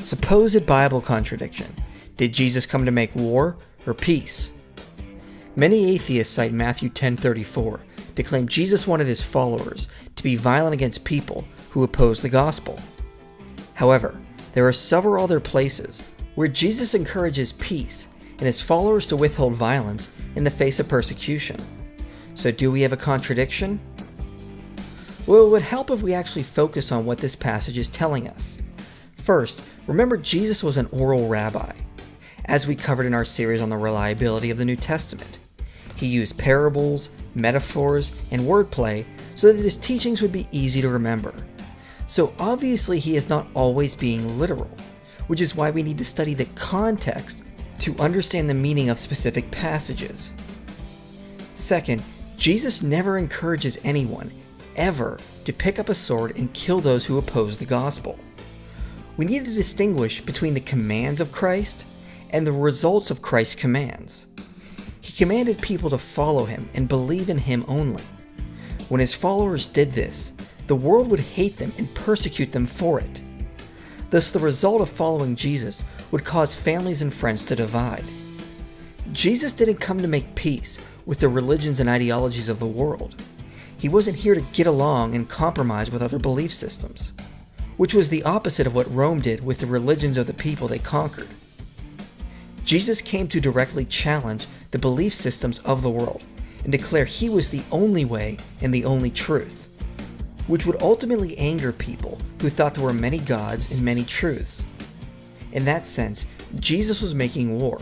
Supposed Bible contradiction. Did Jesus come to make war or peace? Many atheists cite Matthew 10:34 to claim Jesus wanted his followers to be violent against people who oppose the gospel. However, there are several other places where Jesus encourages peace and his followers to withhold violence in the face of persecution. So do we have a contradiction? Well, it would help if we actually focus on what this passage is telling us. First, remember Jesus was an oral rabbi, as we covered in our series on the reliability of the New Testament. He used parables, metaphors, and wordplay so that his teachings would be easy to remember. So obviously he is not always being literal, which is why we need to study the context to understand the meaning of specific passages. Second, Jesus never encourages anyone, ever, to pick up a sword and kill those who oppose the gospel. We need to distinguish between the commands of Christ and the results of Christ's commands. He commanded people to follow him and believe in him only. When his followers did this, the world would hate them and persecute them for it. Thus, the result of following Jesus would cause families and friends to divide. Jesus didn't come to make peace with the religions and ideologies of the world. He wasn't here to get along and compromise with other belief systems, which was the opposite of what Rome did with the religions of the people they conquered. Jesus came to directly challenge the belief systems of the world and declare he was the only way and the only truth, which would ultimately anger people who thought there were many gods and many truths. In that sense, Jesus was making war.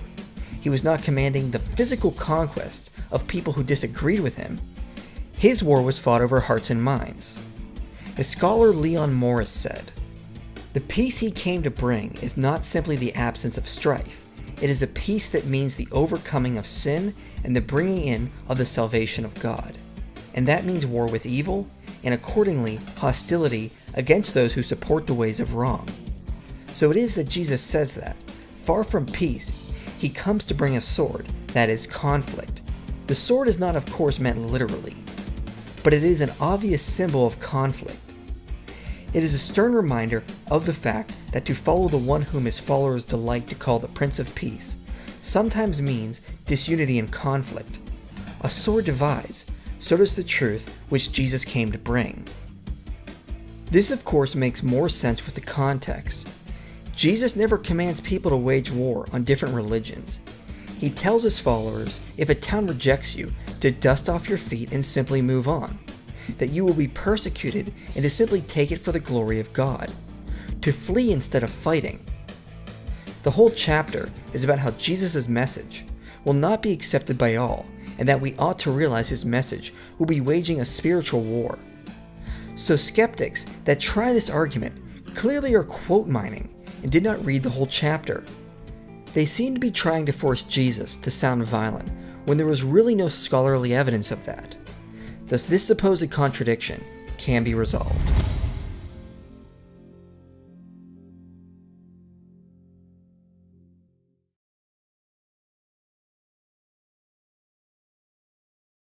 He was not commanding the physical conquest of people who disagreed with him. His war was fought over hearts and minds. As scholar Leon Morris said, "The peace he came to bring is not simply the absence of strife. It is a peace that means the overcoming of sin and the bringing in of the salvation of God. And that means war with evil, and accordingly hostility against those who support the ways of wrong." So it is that Jesus says that, far from peace, he comes to bring a sword, that is, conflict. The sword is not, of course, meant literally, but it is an obvious symbol of conflict. It is a stern reminder of the fact that to follow the one whom his followers delight to call the Prince of Peace sometimes means disunity and conflict. A sword divides, so does the truth which Jesus came to bring. This, of course, makes more sense with the context. Jesus never commands people to wage war on different religions. He tells his followers, if a town rejects you, to dust off your feet and simply move on, that you will be persecuted and to simply take it for the glory of God, to flee instead of fighting. The whole chapter is about how Jesus' message will not be accepted by all, and that we ought to realize his message will be waging a spiritual war. So skeptics that try this argument clearly are quote mining and did not read the whole chapter. They seem to be trying to force Jesus to sound violent when there was really no scholarly evidence of that. Thus, this supposed contradiction can be resolved.